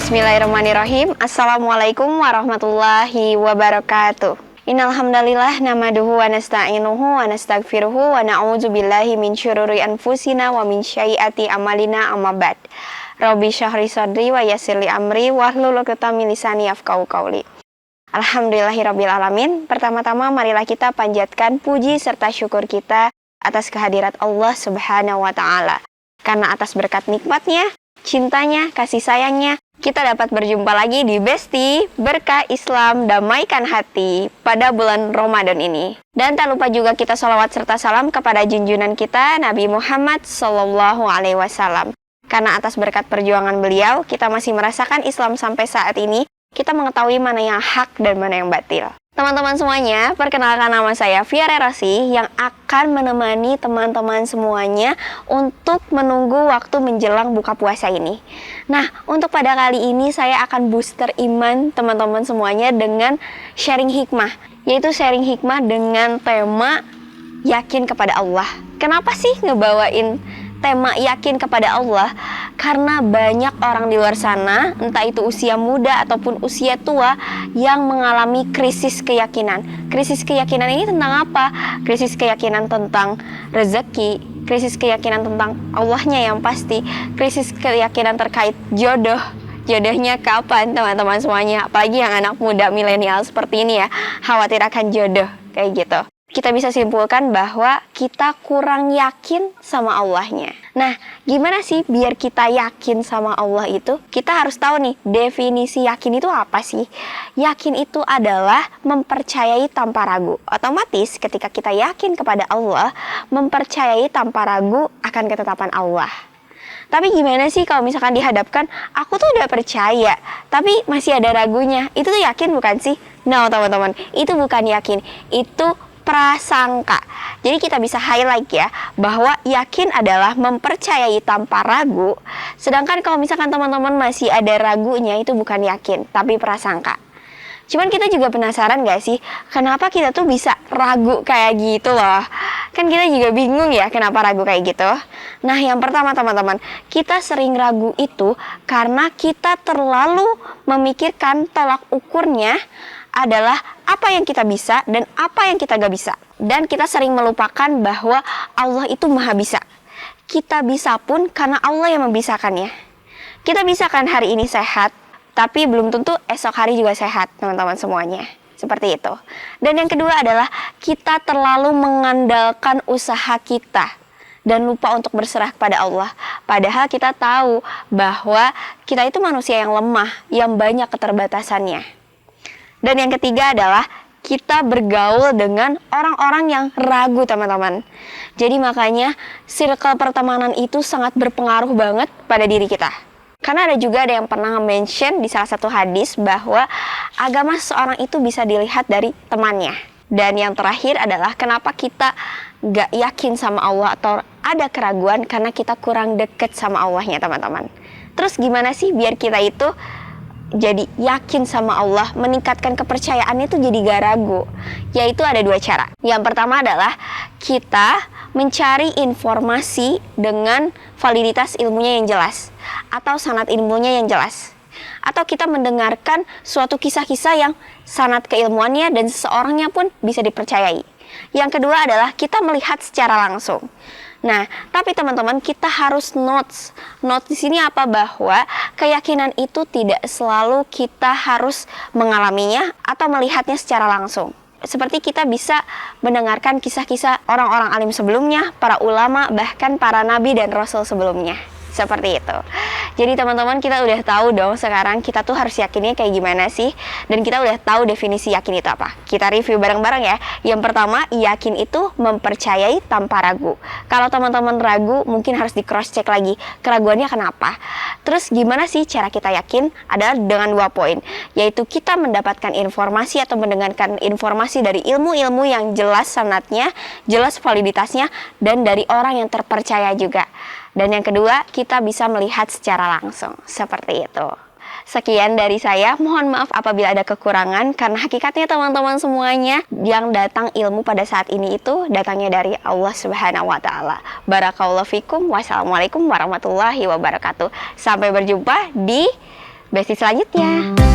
Bismillahirrahmanirrahim. Assalamualaikum warahmatullahi wabarakatuh. Innal hamdalillah nahmaduhu wa nasta'inuhu wa nastaghfiruhu wa na'udzu billahi min syururi anfusina wa min sayyiati a'malina amma ba'd. Rabbi shrah li sadri wa yassir li amri wahlul 'uqdatam min lisani yafqahu qawli. Alhamdulillahirabbil alamin. Pertama-tama marilah kita panjatkan puji serta syukur kita atas kehadirat Allah Subhanahu wa taala. Karena atas berkat nikmatnya, cintanya, kasih sayangnya, kita dapat berjumpa lagi di Besti Berkah Islam Damaikan Hati pada bulan Ramadan ini. Dan tak lupa juga kita sholawat serta salam kepada junjungan kita Nabi Muhammad SAW. Karena atas berkat perjuangan beliau, kita masih merasakan Islam sampai saat ini. Kita mengetahui mana yang hak dan mana yang batil. Teman-teman semuanya, perkenalkan nama saya Fiare Rasi yang akan menemani teman-teman semuanya untuk menunggu waktu menjelang buka puasa ini. Nah, untuk pada kali ini saya akan booster iman teman-teman semuanya dengan sharing hikmah, yaitu sharing hikmah dengan tema yakin kepada Allah. Kenapa sih ngebawain tema yakin kepada Allah? Karena banyak orang di luar sana, entah itu usia muda ataupun usia tua, yang mengalami krisis keyakinan. Krisis keyakinan ini tentang apa? Krisis keyakinan tentang rezeki, krisis keyakinan tentang Allahnya yang pasti, krisis keyakinan terkait jodoh. Jodohnya kapan teman-teman semuanya? Apalagi yang anak muda milenial seperti ini ya, khawatir akan jodoh kayak gitu. Kita bisa simpulkan bahwa kita kurang yakin sama Allahnya. Nah, gimana sih biar kita yakin sama Allah itu? Kita harus tahu nih, definisi yakin itu apa sih? Yakin itu adalah mempercayai tanpa ragu. Otomatis ketika kita yakin kepada Allah, mempercayai tanpa ragu akan ketetapan Allah. Tapi gimana sih kalau misalkan dihadapkan, aku tuh udah percaya, tapi masih ada ragunya. Itu tuh yakin bukan sih? No, teman-teman, itu bukan yakin. Itu prasangka. Jadi kita bisa highlight ya, bahwa yakin adalah mempercayai tanpa ragu. Sedangkan kalau misalkan teman-teman masih ada ragunya, itu bukan yakin, tapi prasangka. Cuman kita juga penasaran gak sih, kenapa kita tuh bisa ragu kayak gitu loh. Kan kita juga bingung ya, kenapa ragu kayak gitu. Nah, yang pertama teman-teman, kita sering ragu itu karena kita terlalu memikirkan tolak ukurnya adalah apa yang kita bisa dan apa yang kita gak bisa. Dan kita sering melupakan bahwa Allah itu maha bisa. Kita bisa pun karena Allah yang membisakannya. Kita bisa kan hari ini sehat, tapi belum tentu esok hari juga sehat, teman-teman semuanya. Seperti itu. Dan yang kedua adalah kita terlalu mengandalkan usaha kita dan lupa untuk berserah kepada Allah. Padahal kita tahu bahwa kita itu manusia yang lemah, yang banyak keterbatasannya. Dan yang ketiga adalah kita bergaul dengan orang-orang yang ragu, teman-teman. Jadi makanya circle pertemanan itu sangat berpengaruh banget pada diri kita. Karena ada yang pernah mention di salah satu hadis bahwa agama seseorang itu bisa dilihat dari temannya. Dan yang terakhir adalah kenapa kita gak yakin sama Allah atau ada keraguan karena kita kurang deket sama Allahnya, teman-teman. Terus gimana sih biar kita itu jadi yakin sama Allah, meningkatkan kepercayaannya itu jadi gak ragu? Yaitu ada dua cara. Yang pertama adalah kita mencari informasi dengan validitas ilmunya yang jelas, atau sanad ilmunya yang jelas. Atau kita mendengarkan suatu kisah-kisah yang sanad keilmuannya dan seseorangnya pun bisa dipercayai. Yang kedua adalah kita melihat secara langsung. Nah, tapi teman-teman, kita harus notes. Notes di sini apa? Bahwa keyakinan itu tidak selalu kita harus mengalaminya atau melihatnya secara langsung. Seperti kita bisa mendengarkan kisah-kisah orang-orang alim sebelumnya, para ulama, bahkan para nabi dan rasul sebelumnya. Seperti itu. Jadi teman-teman, kita udah tahu dong sekarang kita tuh harus yakinnya kayak gimana sih. Dan kita udah tahu definisi yakin itu apa. Kita review bareng-bareng ya. Yang pertama, yakin itu mempercayai tanpa ragu. Kalau teman-teman ragu, mungkin harus di cross check lagi. Keraguannya kenapa? Terus gimana sih cara kita yakin? Adalah dengan 2 poin. Yaitu kita mendapatkan informasi atau mendengarkan informasi dari ilmu-ilmu yang jelas sanadnya, jelas validitasnya, dan dari orang yang terpercaya juga. Dan yang kedua, kita bisa melihat secara langsung. Seperti itu. Sekian dari saya, mohon maaf apabila ada kekurangan, karena hakikatnya teman-teman semuanya yang datang ilmu pada saat ini itu datangnya dari Allah Subhanahu wa Ta'ala. Barakallahu fikum, wassalamualaikum warahmatullahi wabarakatuh. Sampai berjumpa di besti selanjutnya.